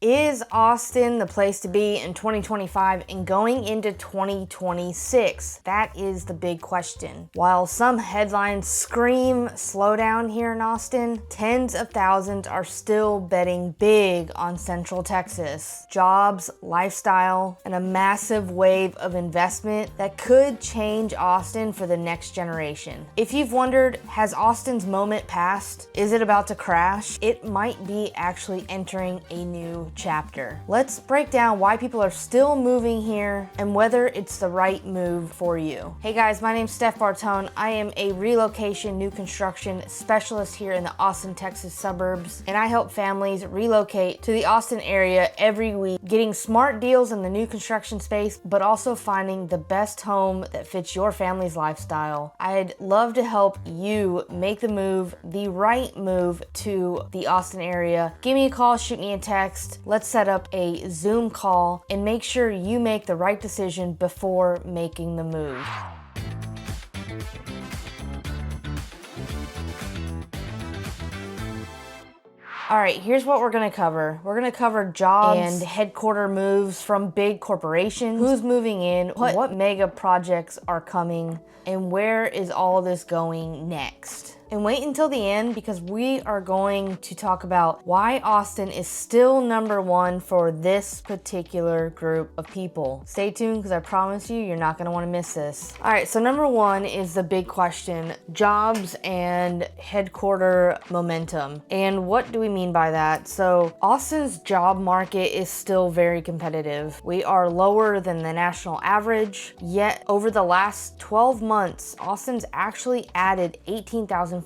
Is Austin the place to be in 2025 and going into 2026? That is the big question. While some headlines scream slowdown here in Austin, tens of thousands are still betting big on Central Texas. Jobs, lifestyle, and a massive wave of investment that could change Austin for the next generation. If you've wondered, has Austin's moment passed? Is it about to crash? It might be actually entering a new chapter. Let's break down why people are still moving here and whether it's the right move for you. Hey guys, my name's Steph Bartone. I am a relocation new construction specialist here in the Austin, Texas suburbs, and I help families relocate to the Austin area every week, getting smart deals in the new construction space, but also finding the best home that fits your family's lifestyle. I'd love to help you make the move, the right move to the Austin area. Give me a call, shoot me a text. Let's set up a Zoom call and make sure you make the right decision before making the move. All right, here's what we're gonna cover. We're gonna cover jobs and headquarter moves from big corporations, who's moving in, what mega projects are coming, and where is all this going next. And wait until the end because we are going to talk about why Austin is still #1 for this particular group of people. Stay tuned because I promise you, you're not gonna wanna miss this. All right, so #1 is the big question, jobs and headquarter momentum. And what do we mean by that? So Austin's job market is still very competitive. We are lower than the national average, yet over the last 12 months, Austin's actually added 18,500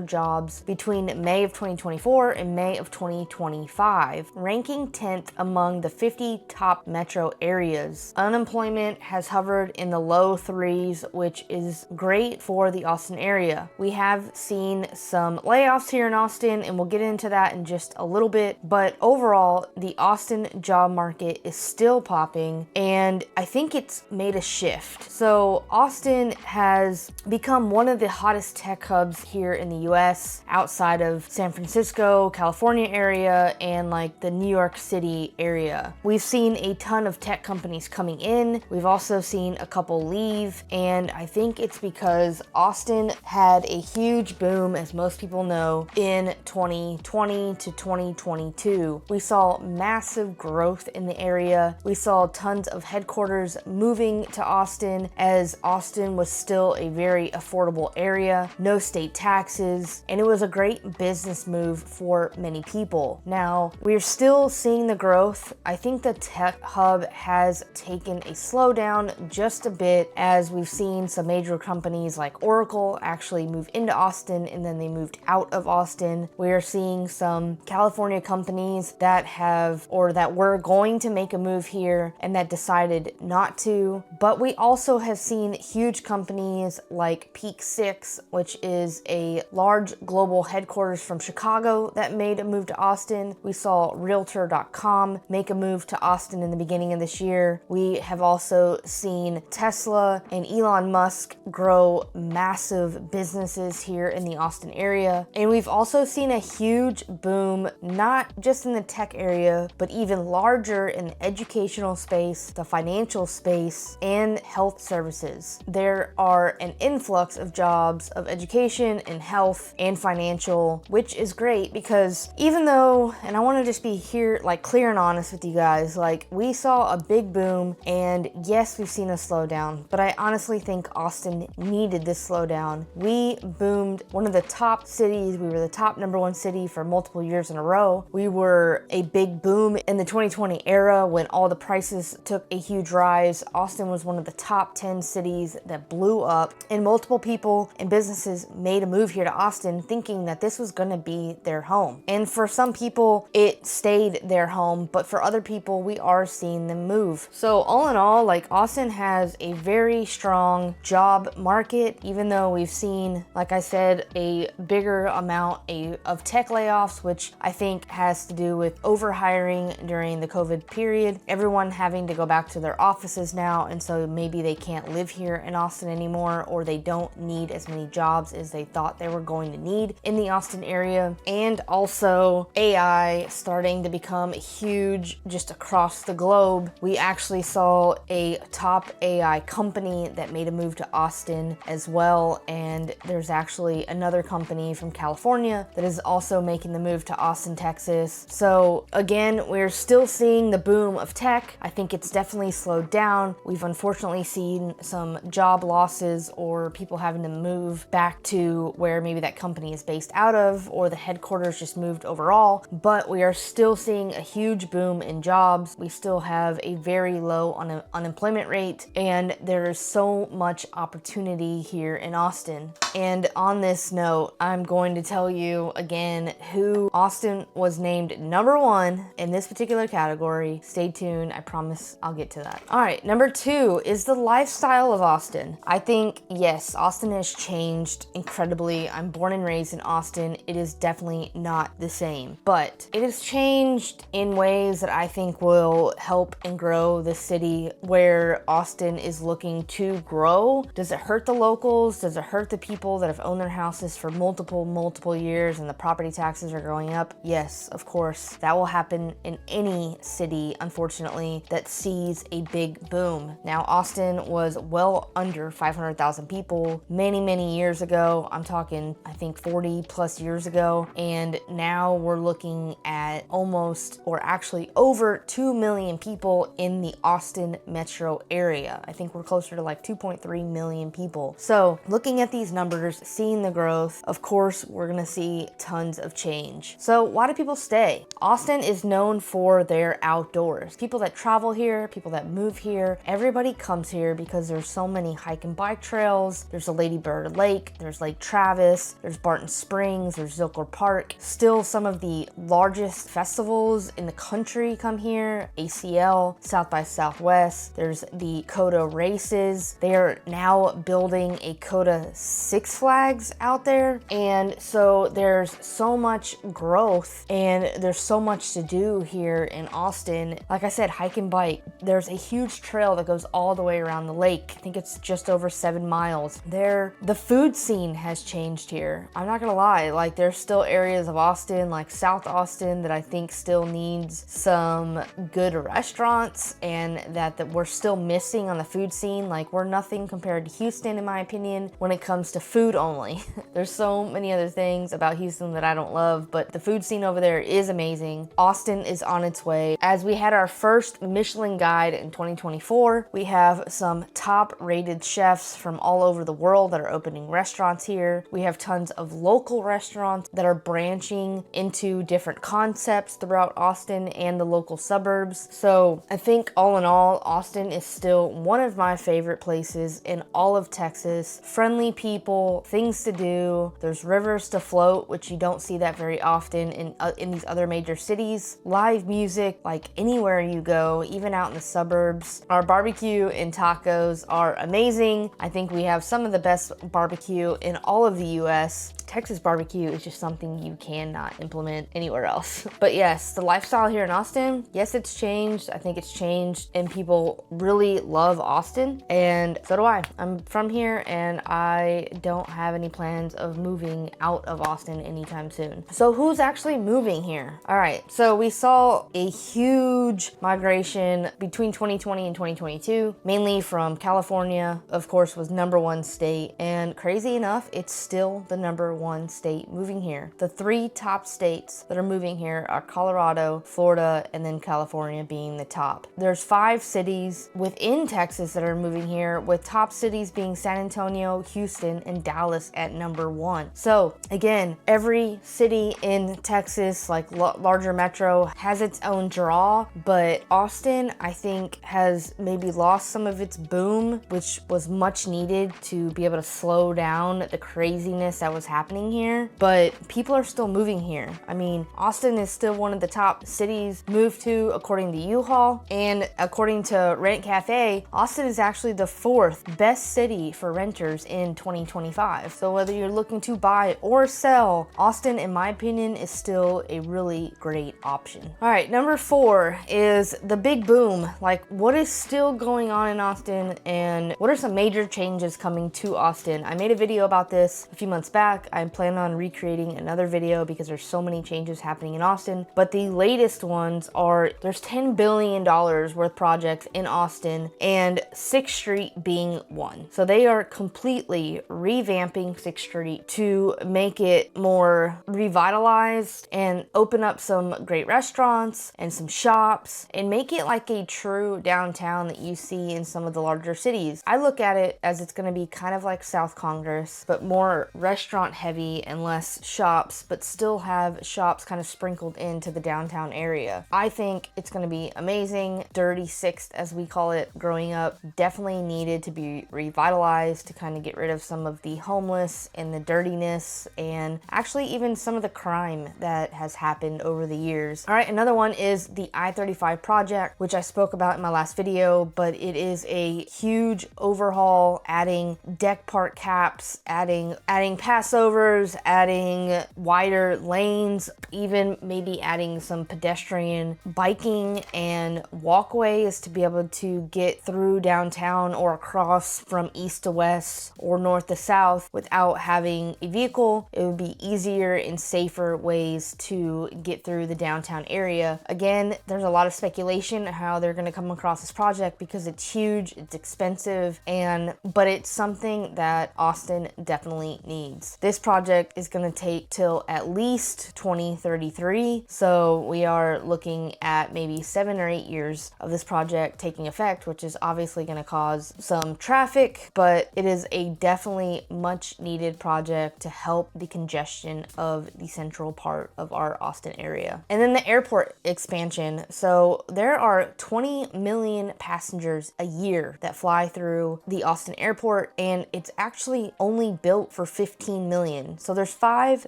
jobs between May of 2024 and May of 2025, ranking 10th among the 50 top metro areas. Unemployment has hovered in the low 3s, which is great for the Austin area. We have seen some layoffs here in Austin, and we'll get into that in just a little bit, but overall, the Austin job market is still popping, and I think it's made a shift. So Austin has become one of the hottest tech hubs here in the US, outside of San Francisco, California area, and like the New York City area. We've seen a ton of tech companies coming in. We've also seen a couple leave, and I think it's because Austin had a huge boom, as most people know, in 2020 to 2022. We saw massive growth in the area. We saw tons of headquarters moving to Austin, as Austin was still a very affordable area, no state taxes, and it was a great business move for many people. Now, we're still seeing the growth. I think the tech hub has taken a slowdown just a bit, as we've seen some major companies like Oracle actually move into Austin and then they moved out of Austin. We are seeing some California companies that have, or that were going to make a move here and that decided not to. But we also have seen huge companies like Peak Six, which is a large global headquarters from Chicago, that made a move to Austin. We saw Realtor.com make a move to Austin in the beginning of this year. We have also seen Tesla and Elon Musk grow massive businesses here in the Austin area. And we've also seen a huge boom, not just in the tech area, but even larger in the educational space, the financial space, and health services. There are an influx of jobs of education and health and financial, which is great because even though, and I want to just be here like clear and honest with you guys, like we saw a big boom, and yes, we've seen a slowdown, but I honestly think Austin needed this slowdown. We boomed, one of the top cities. We were the top #1 city for multiple years in a row. We were a big boom in the 2020 era when all the prices took a huge rise. Austin was one of the top 10 cities that blew up, and multiple people and businesses made a move here to Austin thinking that this was going to be their home. And for some people, it stayed their home, but for other people, we are seeing them move. So all in all, like Austin has a very strong job market, even though we've seen, like I said, a bigger amount of tech layoffs, which I think has to do with overhiring during the COVID period. Everyone having to go back to their offices now, and so maybe they can't live here in Austin anymore, or they don't need as many jobs as they thought thought they were going to need in the Austin area. And also AI starting to become huge just across the globe. We actually saw a top AI company that made a move to Austin as well. And there's actually another company from California that is also making the move to Austin, Texas. So again, we're still seeing the boom of tech. I think it's definitely slowed down. We've unfortunately seen some job losses or people having to move back to where maybe that company is based out of, or the headquarters just moved overall, but we are still seeing a huge boom in jobs. We still have a very low unemployment rate, and there is so much opportunity here in Austin. And on this note, I'm going to tell you again who Austin was named #1 in this particular category. Stay tuned, I promise I'll get to that. All right, number 2 is the lifestyle of Austin. I think, yes, Austin has changed incredibly. I'm born and raised in Austin. It is definitely not the same, but it has changed in ways that I think will help and grow the city where Austin is looking to grow. Does it hurt the locals? Does it hurt the people that have owned their houses for multiple years and the property taxes are going up? Yes, of course. That will happen in any city, unfortunately, that sees a big boom. Now, Austin was well under 500,000 people many years ago. I'm talking, I think 40 plus years ago. And now we're looking at almost, or actually over 2 million people in the Austin metro area. I think we're closer to like 2.3 million people. So looking at these numbers, seeing the growth, of course, we're gonna see tons of change. So why do people stay? Austin is known for their outdoors. People that travel here, people that move here, everybody comes here because there's so many hike and bike trails. There's a Lady Bird Lake, there's Lake Travis, there's Barton Springs, there's Zilker Park. Still some of the largest festivals in the country come here. ACL, South by Southwest, there's the COTA races. They are now building a COTA Six Flags out there. And so there's so much growth and there's so much to do here in Austin. Like I said, hike and bike. There's a huge trail that goes all the way around the lake. I think it's just over 7 miles. The food scene has changed here. I'm not gonna lie, like there's still areas of Austin, like South Austin, that I think still needs some good restaurants and that we're still missing on the food scene. Like we're nothing compared to Houston, in my opinion, when it comes to food only. There's so many other things about Houston that I don't love, but the food scene over there is amazing. Austin is on its way. As we had our first Michelin guide in 2024, we have some top rated chefs from all over the world that are opening restaurants here. We have tons of local restaurants that are branching into different concepts throughout Austin and the local suburbs. So I think all in all, Austin is still one of my favorite places in all of Texas. Friendly people, things to do. There's rivers to float, which you don't see that very often in these other major cities. Live music, like anywhere you go, even out in the suburbs. Our barbecue and tacos are amazing. I think we have some of the best barbecue in all of the US. Texas barbecue is just something you cannot implement anywhere else. But yes, the lifestyle here in Austin, yes, it's changed. I think it's changed and people really love Austin, and so do I. I'm from here and I don't have any plans of moving out of Austin anytime soon. So who's actually moving here? All right, so we saw a huge migration between 2020 and 2022, mainly from California, of course, was #1 state, and crazy enough, it's still the #1 state moving here. The 3 top states that are moving here are Colorado, Florida, and then California being the top. There's 5 cities within Texas that are moving here, with top cities being San Antonio, Houston, and Dallas at #1. So again, every city in Texas, like larger metro, has its own draw, but Austin, I think, has maybe lost some of its boom, which was much needed to be able to slow down the craziness that was happening here. But people are still moving here. I mean, Austin is still one of the top cities moved to according to U-Haul, and according to Rent Cafe, Austin is actually the 4th best city for renters in 2025. So whether you're looking to buy or sell, Austin, in my opinion, is still a really great option. All right, number 4 is the big boom. Like, what is still going on in Austin and what are some major changes coming to Austin? I made a video about this a few months back I'm planning on recreating another video because there's so many changes happening in Austin. But the latest ones are, there's $10 billion worth projects in Austin, and 6th Street being one. So they are completely revamping 6th Street to make it more revitalized and open up some great restaurants and some shops and make it like a true downtown that you see in some of the larger cities. I look at it as it's going to be kind of like South Congress, but more restaurant heavy and less shops, but still have shops kind of sprinkled into the downtown area. I think it's going to be amazing. Dirty Sixth, as we call it growing up, definitely needed to be revitalized to kind of get rid of some of the homeless and the dirtiness and actually even some of the crime that has happened over the years. All right, another one is the I-35 project, which I spoke about in my last video, but it is a huge overhaul, adding deck park caps, adding passovers, adding wider lanes, even maybe adding some pedestrian biking and walkways to be able to get through downtown or across from east to west or north to south without having a vehicle. It would be easier and safer ways to get through the downtown area. Again, there's a lot of speculation how they're going to come across this project because it's huge, it's expensive, but it's something that Austin definitely needs. This project is going to take till at least 2033, so we are looking at maybe 7 or 8 years of this project taking effect, which is obviously going to cause some traffic, but it is a definitely much needed project to help the congestion of the central part of our Austin area. And then the airport expansion. So there are 20 million passengers a year that fly through the Austin airport, and it's actually only built for 15 million. So there's 5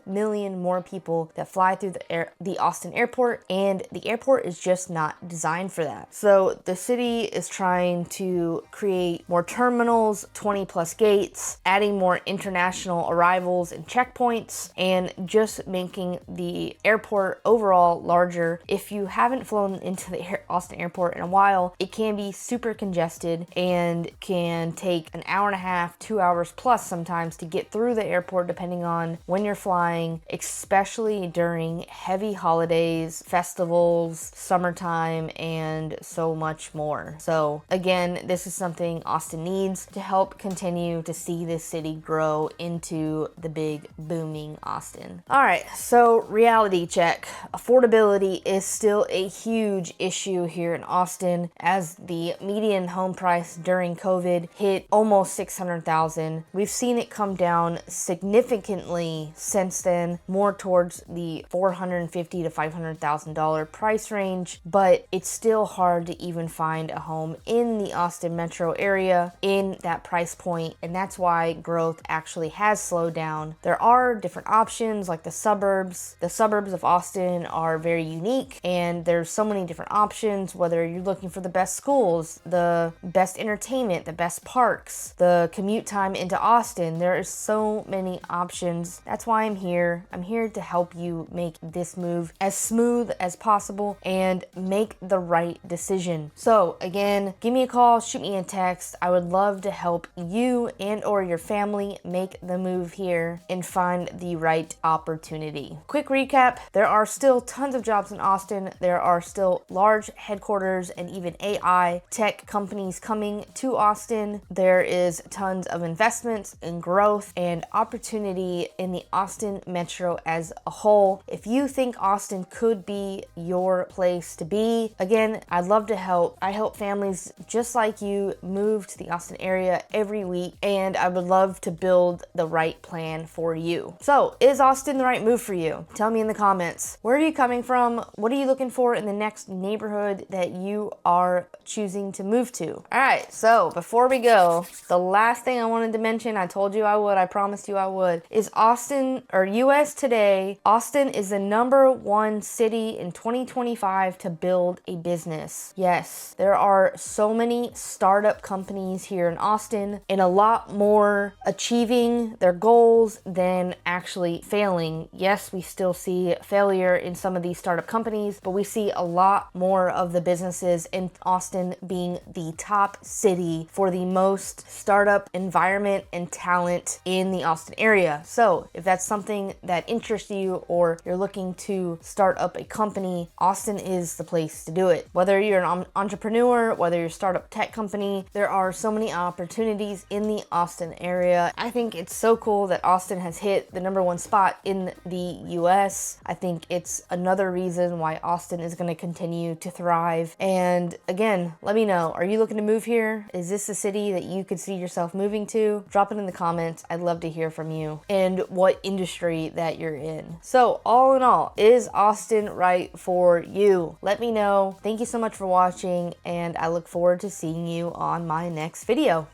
million more people that fly through the Austin airport, and the airport is just not designed for that. So the city is trying to create more terminals, 20 plus gates, adding more international arrivals and checkpoints, and just making the airport overall larger. If you haven't flown into the Austin airport in a while, it can be super congested and can take an hour and a half, 2 hours plus sometimes to get through the airport depending on when you're flying, especially during heavy holidays, festivals, summertime, and so much more. So again, this is something Austin needs to help continue to see this city grow into the big booming Austin. All right, so reality check. Affordability is still a huge issue here in Austin, as the median home price during COVID hit almost 600,000. We've seen it come down significantly since then, more towards the $450,000 to $500,000 price range, but it's still hard to even find a home in the Austin metro area in that price point, and that's why growth actually has slowed down. There are different options like the suburbs. The suburbs of Austin are very unique, and there's so many different options, whether you're looking for the best schools, the best entertainment, the best parks, the commute time into Austin. There are so many options. That's why I'm here. I'm here to help you make this move as smooth as possible and make the right decision. So again, give me a call, shoot me a text. I would love to help you and or your family make the move here and find the right opportunity. Quick recap, there are still tons of jobs in Austin. There are still large headquarters and even AI tech companies coming to Austin. There is tons of investments and growth and opportunity in the Austin metro as a whole. If you think Austin could be your place to be, again, I'd love to help. I help families just like you move to the Austin area every week, and I would love to build the right plan for you. So, is Austin the right move for you? Tell me in the comments. Where are you coming from? What are you looking for in the next neighborhood that you are choosing to move to? All right, so before we go, the last thing I wanted to mention, I told you I would, I promised you I would, is Austin, or US Today. Austin is the #1 city in 2025 to build a business. Yes, there are so many startup companies here in Austin, and a lot more achieving their goals than actually failing. Yes, we still see failure in some of these startup companies, but we see a lot more of the businesses in Austin being the top city for the most startup environment and talent in the Austin area. area. So if that's something that interests you or you're looking to start up a company, Austin is the place to do it. Whether you're an entrepreneur, whether you're a startup tech company, there are so many opportunities in the Austin area. I think it's so cool that Austin has hit the #1 spot in the US. I think it's another reason why Austin is going to continue to thrive. And again, let me know, are you looking to move here? Is this a city that you could see yourself moving to? Drop it in the comments. I'd love to hear from you and what industry that you're in. So all in all, is Austin right for you? Let me know. Thank you so much for watching, and I look forward to seeing you on my next video.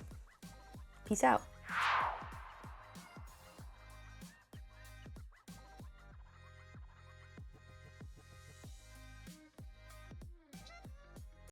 Peace out.